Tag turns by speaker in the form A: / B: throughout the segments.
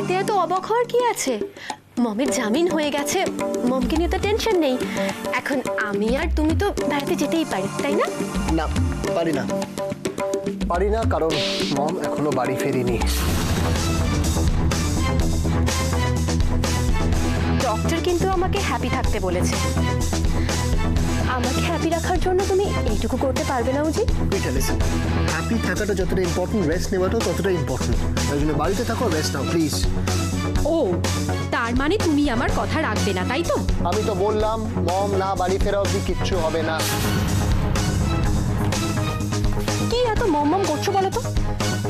A: এতে এত অবাক হওয়ার কি আছে? মমের জামিন হয়ে গেছে, মমকে নিয়ে তো টেনশন নেই। এখন আমি আর তুমি তো বেড়াতে যেতেই পারি, তাই না?
B: না, পারি না, পারি না, কারণ মম এখনো বাড়ি ফেরেনি।
A: ডক্টর কিন্তু আমাকে হ্যাপি থাকতে বলেছে। আমাকে হ্যাপি রাখার জন্য তুমি এইটুকু করতে পারবে না উজি?
B: হ্যাপি থাকাটা যতটা ইম্পর্টেন্ট, রেস্ট নেওয়াটাও ততটা ইম্পর্টেন্ট। ওই জন্য বাড়িতে থাকো, রেস্ট নাও প্লিজ।
C: ও, তার মানে তুমি আমার কথা রাখবে না, তাই তো?
B: আমি তো বললাম মম না বাড়ি ফেরা অবধি কিচ্ছু হবে না।
A: কি এত মম মম করছো বলো তো?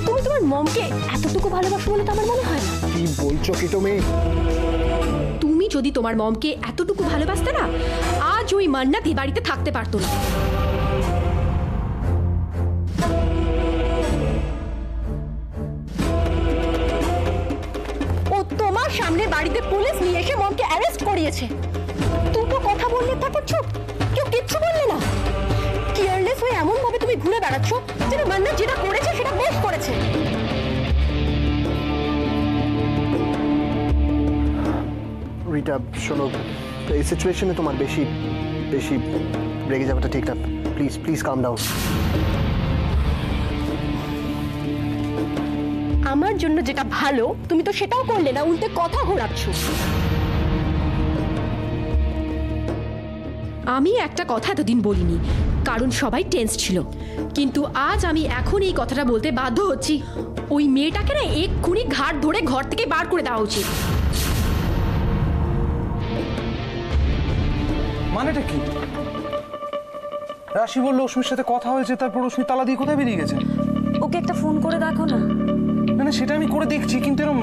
A: তুমি তোমার মমকে এতটুকু ভালোবাসো বলে তো আমার মনে হয় না।
B: কি বলছো কি তুমি?
C: তুমি যদি তোমার মমকে এতটুকু ভালোবাসতে না, আজ ওই মান্নাত এই বাড়িতে থাকতে পারতো না।
A: ও তোমার সামনে বাড়িতে পুলিশ নিয়ে এসে মমকে অ্যারেস্ট করিয়েছে। দুটো কথা বললে তারপর চুপ, কেউ কিচ্ছু বললে না। কেয়ারলেস হয়ে এমন ভাবে তুমি ঘুরে বেড়াচ্ছ যেন মান্নাত যেটা করেছে সেটা বেশ করেছে।
B: রিটা শোনো, এই সিচুয়েশনে তোমার বেশি বেশি রেগে যাওয়াটা ঠিক না। Please please calm down.
A: আমার জন্য যেটা ভালো তুমি তো সেটাও করলে না, উল্টে কথা ঘোরাচ্ছ।
C: আমি একটা কথা এতদিন বলিনি, কারণ সবাই টেন্স ছিল। কিন্তু আজ আমি এখন এই কথাটা বলতে বাধ্য হচ্ছি। ওই মেয়েটাকে না এক্ষুনি ঘাট ধরে ঘর থেকে বার করে দেওয়া উচিত।
D: মানেটা কি? রাশি বললো অশ্মির সাথে কথা হয়েছে, তারপর অশ্মি তালা দিয়ে কোথায় বেরিয়ে গেছে?
E: ওকে একটা ফোন করে দেখো না।
D: না না, সেটা আমি করে দেখছি, কিন্তু এরকম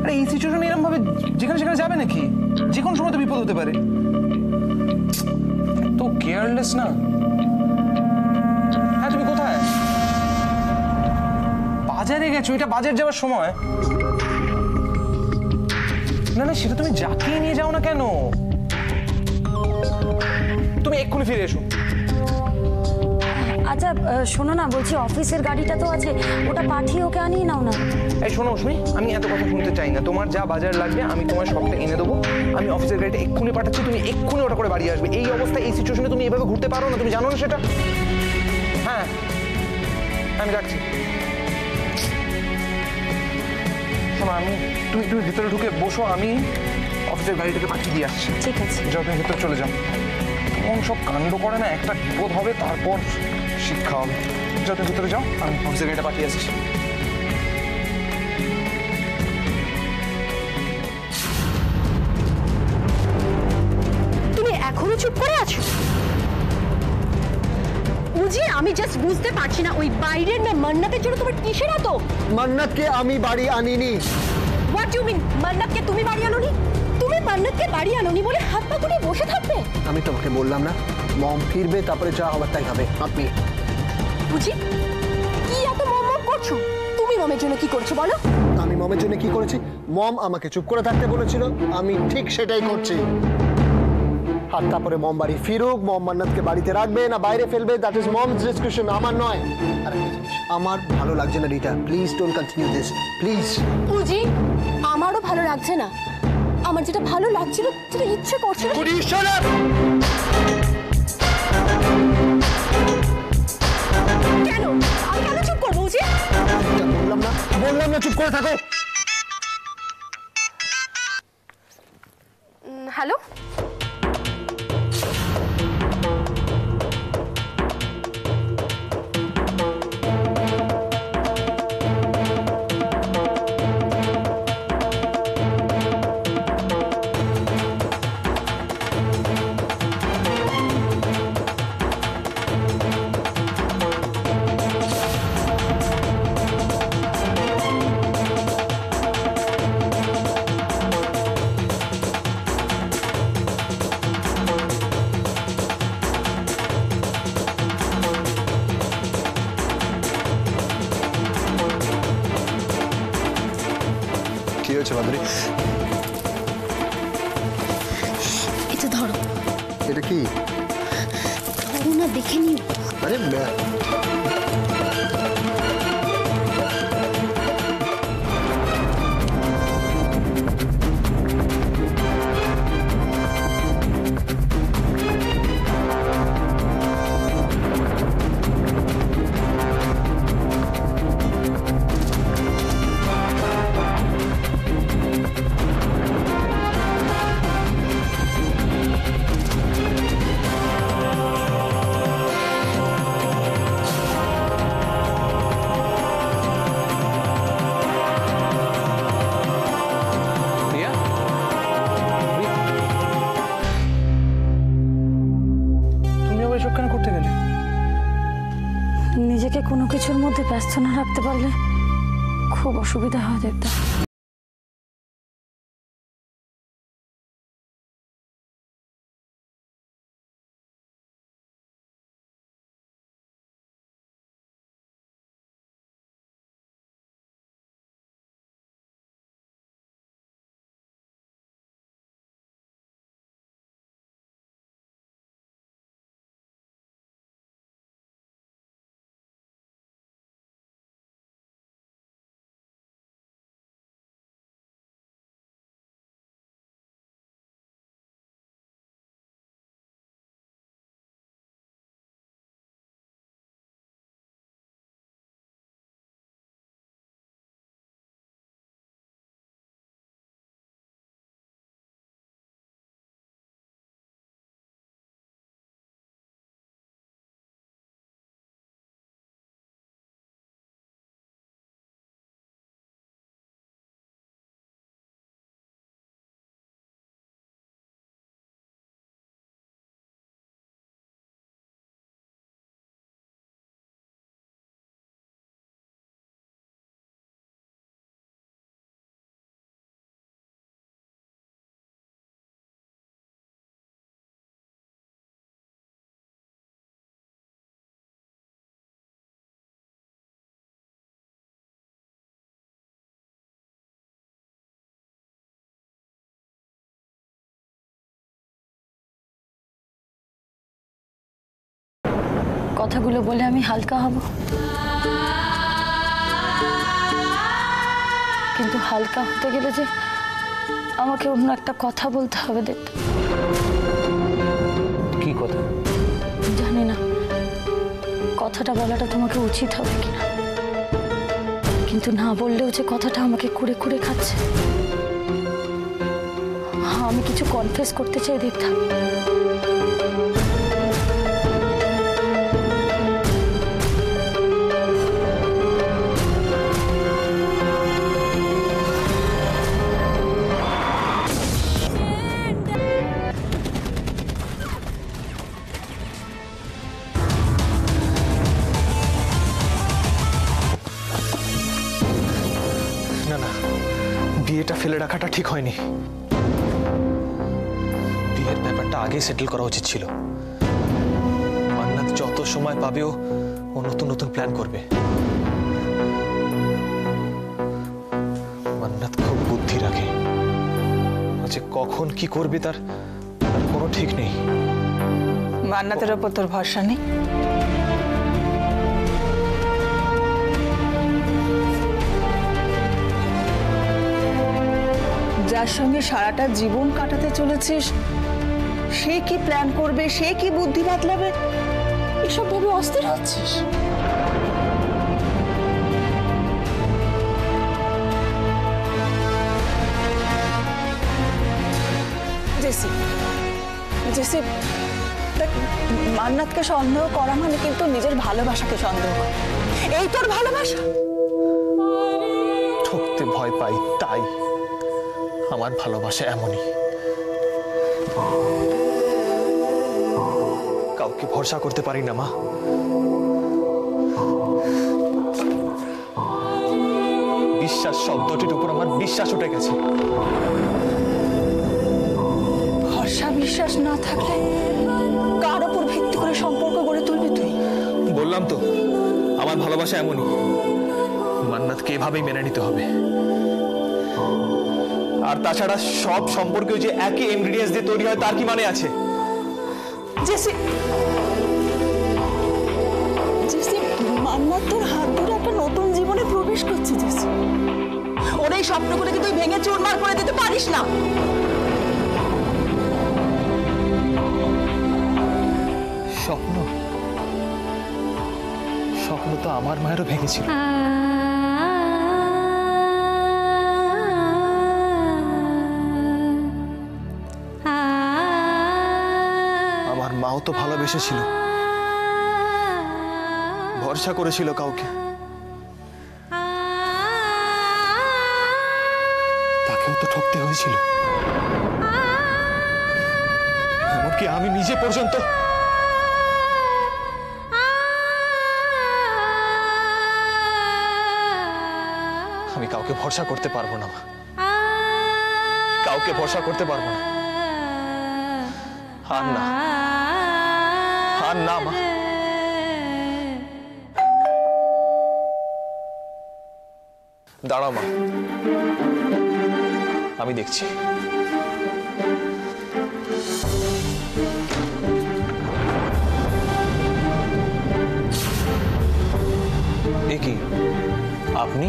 D: আরে এই সিচুয়েশনে এরকম ভাবে যেখানে সেখানে যাবে নাকি? যে কোনো সময় তো বিপদ হতে পারে। তো কেয়ারলেস না। হ্যাঁ, তুমি কোথায়? বাজারে গেছো? এটা বাজার যাওয়ার সময়? না না, সেটা তুমি যাকে নিয়ে যাও না কেন, তুমি এক্ষুনি ফিরে এসো।
E: আচ্ছা শোনো না, বলছি অফিসের গাড়িটা তো আছে, ওটা পাঠিয়ে ওকে আনিয়ে নাও না।
D: এই শোনো অশ্মি, আমি এত কথা শুনতে চাই না। তোমার যা বাজার লাগবে আমি তোমার সবটা এনে দেবো। আমি অফিসের গাড়িটা এক্ষুনি পাঠাচ্ছি, তুমি এক্ষুনি ওটা করে বাড়ি আসবে। এই অবস্থায় এই সিচুয়েশনে তুমি এভাবে ঘুরতে পারো না, তুমি জানো না সেটা? হ্যাঁ, আমি রাখছি। শোনো, তুমি ভিতরে ঢুকে বসো, আমি অফিসের গাড়িটাকে পাঠিয়ে দিয়ে আসছি।
E: ঠিক আছে,
D: যাও তুমি ভিতরে চলে যাও। কোন সব কাণ্ড করে না, একটা বিপদ হবে তারপর শিক্ষা হবে। যাও তুমি ভিতরে যাও, আমি অফিসের গাড়িটা পাঠিয়ে আসছি।
A: তুমি এখনো চুপ করে আছো? উজি, আমি জাস্ট বুঝতে পারছি না ওই বাইরের না মান্নাতের জন্য তোমার কিসের এত?
B: মান্নাতকে আমি বাড়ি আনিনি।
A: What you mean? মান্নাতকে তুমি বাড়ি আনোনি? তুমি মান্নাতকে বাড়ি আনোনি বলে হাত পা তুলে বসে থাকবে?
B: আমি তোমাকে বললাম না, মম ফিরবে, তারপরে যা হবার তাই হবে। আপনি
A: বুঝি কি এত মম করছো? তুমি মমের জন্য কি করছো বলো?
B: আমি মমের জন্য কি করেছি? মম আমাকে চুপ করে থাকতে বলেছিল, আমি ঠিক সেটাই করছি। আর তারপরে মম বাড়ি ফিরুক, মম মান্নাতকে বাড়িতে রাখবে না বাইরে ফেলবে, দ্যাট ইজ মমস ডিসকাশন, আমার নয়। আর আমার ভালো লাগছে না Rita, please don't continue this please.
A: বুঝি আমারও ভালো লাগছে না। আমার যেটা ভালো লাগছিল, যেটা ইচ্ছে করছিল। কেন আমি কেন চুপ করবো? বুঝি
B: বললাম না চুপ করে থাকো।
A: হ্যালো,
B: কি হয়েছে মাধুরী?
A: এটা ধরো।
B: এটা কি?
A: ধরো না, দেখে নিও।
B: আরে
E: ব্যস্ত না রাখতে পারলে খুব অসুবিধা হয় দেবদা। কথাগুলো বলে আমি হালকা হব, কিন্তু হালকা হতে গেলে যে আমাকে অন্য একটা কথা বলতে হবে দেবদা।
D: কি কথা?
E: জানি না কথাটা বলাটা তোমাকে উচিত হবে কিনা, কিন্তু না বললেও যে কথাটা আমাকে কুড়ে কুড়ে খাচ্ছে। আমি কিছু কনফেস করতে চাই দেবদা।
D: না না, বিয়েটা ফেলে রাখাটা ঠিক হয়নি। বিয়ের ব্যাপারটা আগে সেটেল করা উচিত ছিল। মান্নাত যত সময় পাবে ও নতুন নতুন প্ল্যান করবে। মান্নাত খুব বুদ্ধি রাখে, ও যে কখন কি করবে তার কোনো ঠিক নেই।
F: মান্নাতের ওপর তোর ভরসা নেই? যার সঙ্গে সারাটা জীবন কাটাতে চলেছিস সে কি প্ল্যান করবে, সে কি বুদ্ধি বাতলাবে, এসব ভেবে অস্থির হচ্ছিস? জেসি, জেসি দেখ, মান্নাতকে সন্দেহ করা মানে কিন্তু নিজের ভালোবাসাকে সন্দেহ করা। এই তোর ভালোবাসা?
D: ঠকতে ভয় পাই তাই। আমার ভালোবাসা এমনই, কাউকে ভরসা করতে পারি না মা। বিশ্বাস শব্দটির উপর আমার বিশ্বাস উঠে গেছে।
F: ভরসা বিশ্বাস না থাকলে কার উপর ভিত্তি করে সম্পর্ক গড়ে তুলবি তুই?
D: বললাম তো আমার ভালোবাসা এমনই, মান্নাতকে এভাবেই মেনে নিতে হবে। আর তাছাড়া সব সম্পর্কে যে একই ইনগ্রেডিয়েন্টস দিয়ে তৈরি হয় তার কি মানে আছে?
F: জেসি, জেসি মান্নাত তোর হাত ধরে একটা নতুন জীবনে প্রবেশ করছে জেসি। ওর এই স্বপ্নগুলোকে তুই ভেঙে চুরমার করে দিতে পারিস না।
D: স্বপ্ন? স্বপ্ন তো আমার মায়েরও ভেঙেছিল। আমার মাও তো ভালোবেসেছিল, ভরসা করেছিল কাউকে, তাকেও তো ঠকতে হয়েছিল। এমনকি আমি নিজে পর্যন্ত। আমি কাউকে ভরসা করতে পারবো না মা, কাউকে ভরসা করতে পারবো না। আর না, আর না মা। দাঁড়াও মা, আমি দেখছি। এ কি আপনি?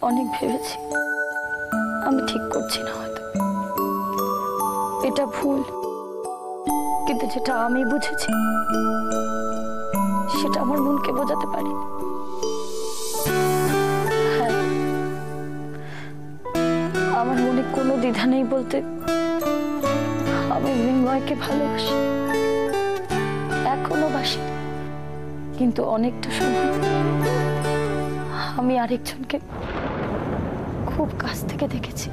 E: অনেক ভেবেছি আমি ঠিক করছি না, হয়তো এটা ভুল, কিন্তু যেটা আমি বুঝেছি সেটা আমার মনকে বোঝাতে পারি। হ্যাঁ, আমার মনে কোনো দ্বিধা নেই বলতে, আমি মৃন্ময়কে ভালোবাসি, এখনো বাসি, কিন্তু অনেকটা সময় আমি আরেকজনকে খুব কাছ থেকে দেখেছি,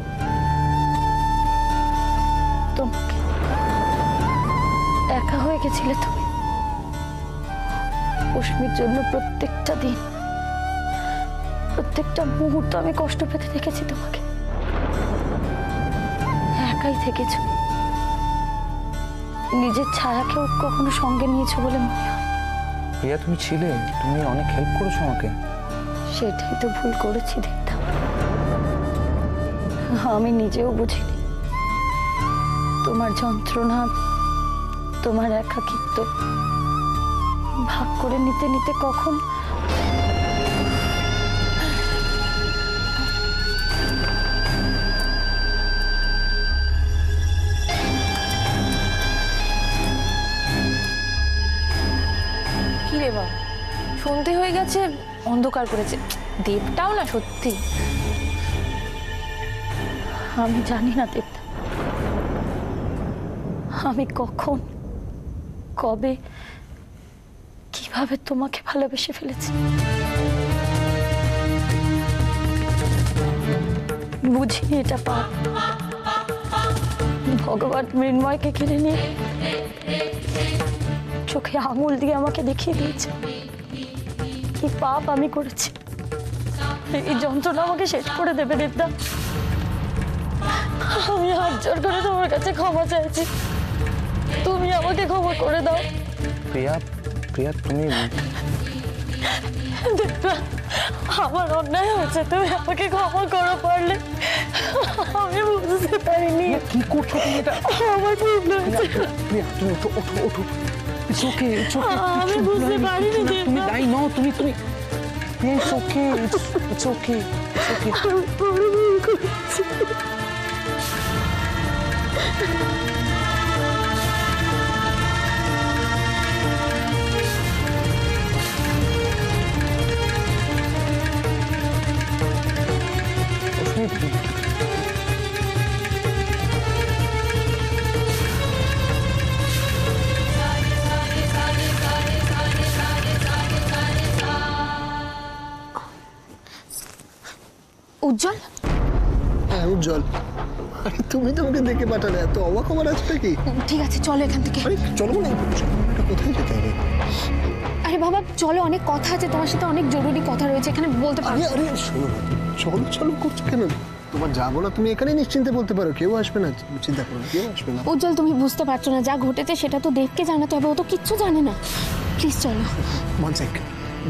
E: তোমাকে। একা হয়ে গেছিলে তুমি, অশ্মির জন্য প্রত্যেকটা দিন, প্রত্যেকটা মুহূর্ত আমি কষ্ট পেতে দেখেছি তোমাকে। একাই থেকেছ, নিজের ছায়াকেও কখনো সঙ্গে নিয়েছো বলে মনে হয়।
D: প্রিয়া, তুমি ছিলে, তুমি অনেক হেল্প করেছো আমাকে।
E: সেটাই তো ভুল করেছি দীপ্তা, আমি নিজেও বুঝিনি তোমার যন্ত্রণা, তোমার একাকিত্ব ভাগ করে নিতে নিতে কখন
G: কি রে বাবা, সন্ধে হয়ে গেছে, অন্ধকার করেছে। দেবটাও না সত্যি।
E: আমি জানি না দেবতা, আমি কখন, কবে, কিভাবে তোমাকে ভালোবেসে ফেলেছি। বুঝিনি এটা পাপ। ভগবান মৃন্ময়কে কেড়ে নিয়ে চোখে আঙুল দিয়ে আমাকে দেখিয়ে দিয়েছে কি পাপ আমি করেছি। এই যন্ত্রণা আমাকে শেষ করে দেবে দেবদা। আমি হাত জোর করে তোমার কাছে ক্ষমা চাইছি, তুমি আমাকে ক্ষমা করে দাও।
D: প্রিয়া, প্রিয়া তুমি
E: দেবদা, আমার অন্যায় হয়েছে, তুমি আমাকে ক্ষমা করো পারলে। আমি বুঝতে পারিনি।
D: কি করছো তুমি এটা?
E: আমার ভুল হয়েছে।
D: প্রিয়া, তুমি ওঠো, ওঠো, ওঠো। It's okay, it's okay.
E: আমি বুঝতে পারিনি
D: তুমি
E: দেবদা।
D: দায়ী নও, তুমি It's okay, it's okay, it's okay.
E: আমি বড় ভুল করেছি।
G: উজ্জ্বল,
B: হ্যাঁ উজ্জ্বল, আরে তুমি তো আমাকে দেখে পাঠালে, এত অবাক হবার আছেটা কি?
G: ঠিক আছে চলো এখান থেকে।
B: আরে চলো না, এটা কোথায় যেতে হবে?
G: আরে বাবা চলো, অনেক কথা আছে তোমার সাথে, অনেক জরুরি কথা রয়েছে এখানে, বলতে পারো।
B: আরে আরে শোনো না, চলো চলো করছো কেন? তোমার যা বলো তুমি এখানে নিশ্চিন্তে বলতে পারো, কেউ আসবে না, চিন্তা করো, কেউ আসবে না।
G: উজ্জ্বল তুমি বুঝতে পারছো না, যা ঘটেছে সেটা তো দেবকে জানাতে হবে, ও তো কিচ্ছু জানে না। প্লিজ চলো।
B: ওয়ান সেক,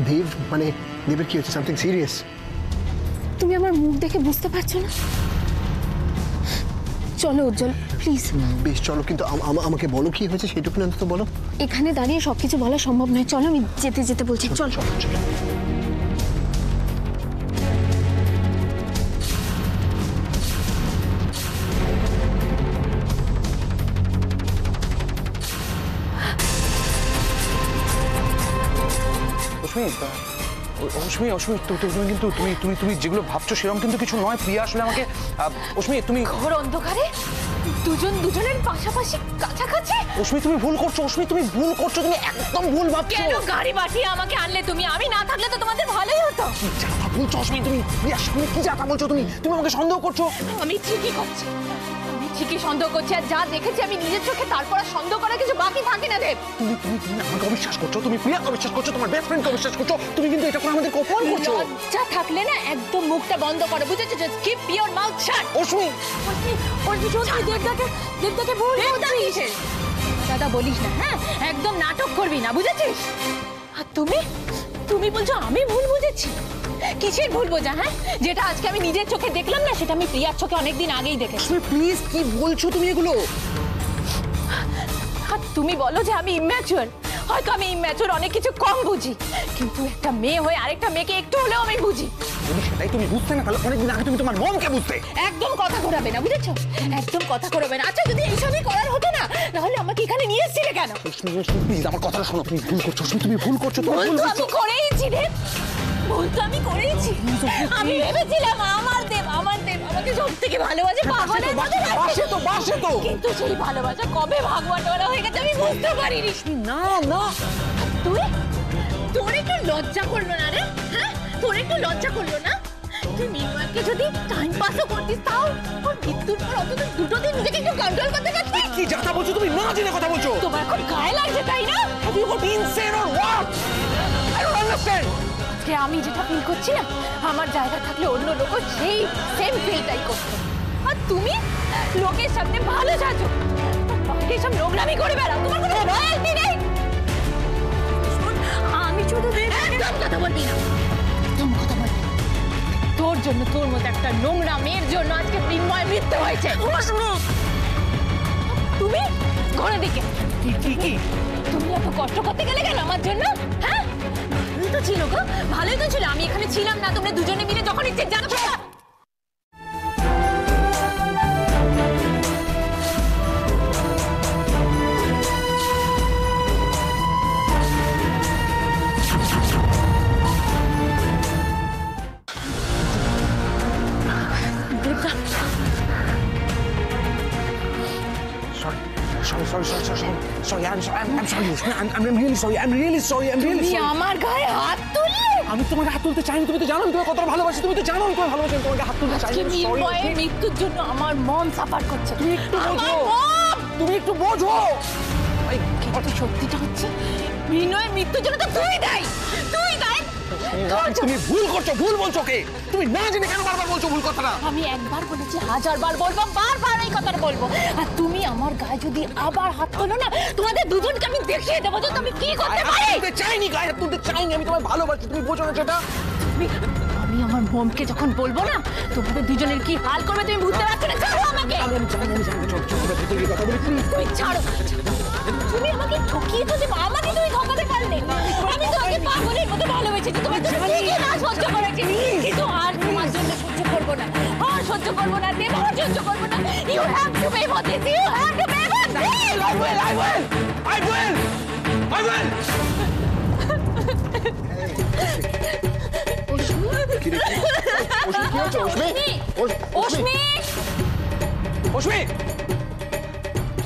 B: দেব মানে দেবের কি হচ্ছে? Something serious?
G: তুমি আমার মুখ দেখে বুঝতে পারছো না? চলো উজ্জ্বল প্লিজ।
B: বেশ চলো, কিন্তু আমাকে বলো কি হয়েছে সেটুকু অন্তত বলো।
G: এখানে দাঁড়িয়ে সবকিছু বলা সম্ভব নয়, চলো আমি যেতে যেতে বলছি। চল
B: চলো চলো।
D: অশ্মি, অশ্মি, তুমি কিন্তু তুমি যেগুলো ভাবছো সেরকম কিন্তু কিছু নয়। প্রিয়া আসলে আমাকে, অশ্মি তুমি
G: ঘোর অন্ধকারে দুজন দুজনের পাশাপাশি কাছাকাছি।
D: অশ্মি তুমি ভুল করছো, অশ্মি তুমি ভুল করছো, তুমি একদম ভুল ভাবছো।
C: কেন গাড়ি পাঠিয়ে আমাকে আনলে তুমি? আমি না থাকলে তো তোমাদের ভালোই হতো।
D: কি যাতা বলছো অশ্মি তুমি? প্রিয়ার সামনে কি যাতা বলছো তুমি? তুমি আমাকে সন্দেহ করছো।
C: আমি ঠিকই করছি, আমি
G: ঠিকই সন্দেহ করছি, আর যা দেখেছি আমি নিজের চোখে, তারপর আর সন্দেহ করার কিছু বাকি থাকে না দেব।
D: তুমি আমাকে অবিশ্বাস করছো, তুমি প্রিয়াকে অবিশ্বাস করছো, তোমার বেস্ট ফ্রেন্ডকে অবিশ্বাস করছো, তুমি কিন্তু এটা করে আমাদের অপমান করছো।
G: লজ্জা থাকলে না একদম মুখটা বন্ধ করো, বুঝেছো? Just keep your mouth shut.
D: Ashmi
G: দেবদাকে ভুল বুঝছিস? দাদা বলিস না, হ্যাঁ? একদম নাটক করবি না, বুঝেছিস? আর তুমি বলছো আমি ভুল বুঝেছি? কিসের ভুল বোঝা? হ্যাঁ, যেটা আজকে আমি নিজের চোখে দেখলাম না, সেটা আমি প্রিয়ার চোখে অনেকদিন আগেই দেখেছি।
D: অশ্মি প্লিজ, কি বলছো তুমি এগুলো?
G: আর তুমি বলো যে আমি ইম্যাচুয়ার। হয়তো আমি ইম্যাচুয়ার, অনেক কিছু কম বুঝি, কিন্তু একটা মেয়ে হয়ে আরেকটা মেয়েকে একটু হলেও আমি বুঝি।
D: যদি সেটাই তুমি বুঝতে না, তাহলে অনেকদিন আগে তুমি তোমার মমকে বুঝতে।
G: একদম কথা ঘোরাবে না, বুঝেছো? একদম কথা ঘোরাবে না। আচ্ছা, যদি এইসবই করার হতো না, তাহলে আমাকে এখানে নিয়ে এসেছিলে কেন?
D: প্লিজ আমার কথাটা শোনো, তুমি ভুল করছো অশ্মি, তুমি ভুল করছো, তুমি ভুল
G: ভুল তো
D: করছো।
G: আমি করেইছি রে, ভুল তো আমি করেইছি। আমি ভেবেছিলাম আমার দেব আমাকে সব থেকে ভালোবাসে, পাগলের মতো
D: বাসে তো, বাসে তো।
G: কিন্তু সেই ভালোবাসা কবে ভাগবাটোয়ারা হয়ে গেছে আমি বুঝতে পারিনি।
D: না না,
G: তোর একটু লজ্জা করলো না রে? হ্যাঁ, তোর একটু লজ্জা করলো না? তুই মিনওয়ারকে যদি টাইম পাসও করতিস, তাও ওর মৃত্যুর পর অন্তত দুটো দিন নিজেকে একটু কন্ট্রোল করতে পারতিস।
D: কি যাতা বলছো তুমি, না জেনে কথা বলছো।
G: তোমার এখন গায়ে লাগছে, তাই না?
D: Have you got insane or what? I don't understand.
G: আজকে আমি যেটা ফিল করছি না, আমার জায়গা থাকলে অন্য লোকও সেই সেম ফিলটাই করতো। আর তুমি লোকের সামনে ভালো সাজো, বাকি সব নোংরামি করে বেড়াও, তোমার কোনো রয়্যালটি নেই। আমি শুধু একদম কথা বলবি না, একদম কথা বলবি না। তোর জন্য, তোর মতো একটা নোংরা মেয়ের জন্য আজকে মৃন্ময়ের মৃত্যু হয়েছে। তুমি ঘরে দিকে
D: কি
G: তুমি এত কষ্ট করতে গেলে কেন আমার জন্য? হ্যাঁ, ভালোই তো ছিল গো, ভালোই তো ছিল। আমি এখানে ছিলাম না, তোমরা দুজনে মিলে যখন ইচ্ছে জানো।
D: Sorry, I'm sorry, Ushmi. I'm really sorry. I'm really sorry.
G: তুমি আমার গায়ে হাত তুললে?
D: আমি তোমাকে হাত তুলতে চাইনি, তুমি তো জানো আমি তোমাকে কতটা ভালোবাসি, তুমি তো জানো আমি তোমাকে ভালোবাসি, আমি তোমাকে হাত তুলতে চাইনি।
G: আজকে মিনময়ের মৃত্যুর জন্য আমার মন সাফার করছে।
D: তুমি একটু বোঝো,
G: মন!
D: তুমি একটু বোঝো।
G: কিন্তু সত্যিটা হচ্ছে মিনময়ের মৃত্যুর জন্য তো তুই দায়ী, তুই দায়ী।
D: তুমি ভুল করছো, ভুল বলছো কে? তুমি না জেনে কেন বারবার বলছো ভুল কথাটা?
G: আমি একবার বলেছি, হাজারবার বলবো, বারবার এই কথাটা বলবো। আর তুমি আমার গায়ে যদি আবার হাত তোলো না, তোমাদের দুজনকে আমি দেখিয়ে দেবো যে তুমি কি করতে পারি।
D: তুলতে চাইনি, গায়ে হাত তুলতে চাইনি, আমি তোমায় ভালোবাসি, তুমি বোঝো না সেটা?
G: আমি আমার মমকে যখন বলবো না, তোমাদের দুজনের কি হাল করবে তুমি বুঝতে পারছো না। ছাড়ো আমাকে, তুমি ছাড়ো। তুমি আমাকে ঠকিয়েছো যে আমাকে তুমি ঠকাতে পারলে। আমি তোমাকে পাগলের মতো ভালোবেসেছি, তোমার জন্য কি না সহ্য করেছি, কিন্তু আর তোমার জন্য সহ্য করবো না, আর সহ্য করবো না, দেব আর সহ্য করবো না। You have to pay for this, you have to pay for this.
D: I will.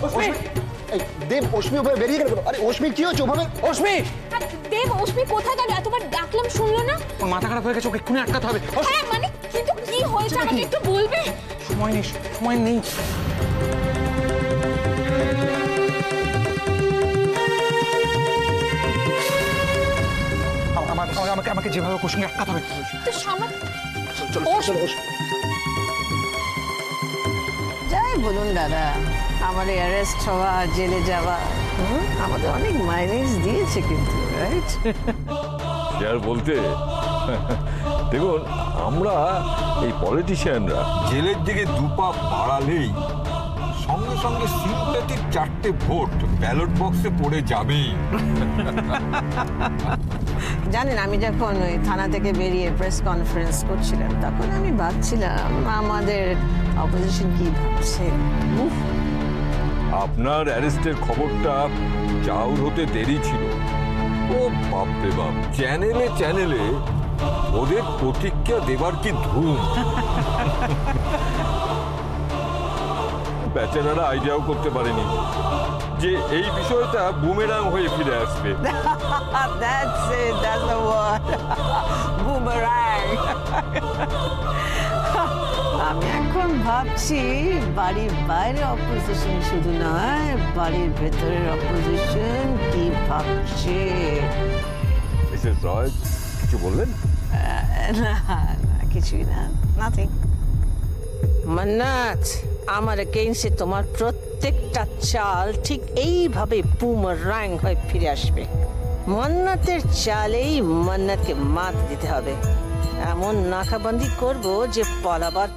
G: Ashmi,
B: Dev, Ashmi ওভাবে বেরিয়ে গেল। আরে অশ্মি কি হচ্ছে ওভাবে?
D: অশ্মি,
G: দেব, অশ্মি কোথায় গেল? এতবার ডাকলাম শুনলো না।
D: ওর মাথা খারাপ হয়ে গেছে, ওকে এক্ষুনি আটকাতে হবে।
G: হ্যাঁ মানে, কিন্তু কি হয়েছে আমাকে একটু বলবে?
D: সময় নেই, সময় নেই। আমাকে যেভাবে কোশ্চেন আটকাতে হবে।
G: তো সামান্য
F: যাই বলুন দাদা, আমার অ্যারেস্ট হওয়া, জেলে যাওয়া আমাদের অনেক মাইলেজ দিয়েছে কিন্তু, রাইট?
H: আর বলতে দেখুন, আমরা এই পলিটিশিয়ানরা জেলের দিকে দুপা বাড়ালেই সঙ্গে সঙ্গে সিম্প্যাথির 4টে ভোট ব্যালট বক্সে পড়ে যাবেই।
F: জানেন, আমি যখন ওই থানা থেকে বেরিয়ে প্রেস কনফারেন্স করছিলাম, তখন আমি ভাবছিলাম আমাদের অপোজিশন কি ভাবছে।
H: আপনার অ্যারেস্টের খবরটা চাউর হতে দেরি ছিল। ও বাপরে বাপ, চ্যানেলে চ্যানেলে ওদের প্রতিক্রিয়া দেবার কি ধুম। বেচারারা আইডিয়াও করতে পারেনি যে এই বিষয়টা বুমেরাং হয়ে ফিরে আসবে।
F: That's it, that's the word. Boomerang. আমি এখন
I: ভাবছি বাড়ির বাইরে অপোজিশন শুধু নয়, বাড়ির ভেতরের অপোজিশন কি ভাবছে।
H: মিসেস রয় কিছু বললেন?
I: না না, কিছুই না, নাথিং। মান্নাত, আমার এগেইনস্টে তোমার প্রত্যেকটা চাল ঠিক এইভাবে বুমরাং হয়ে ফিরে আসবে। মান্নাতের চালেই মান্নাতকে মাত দিতে হবে। এমন নাকাবন্দি করব যে পালাবার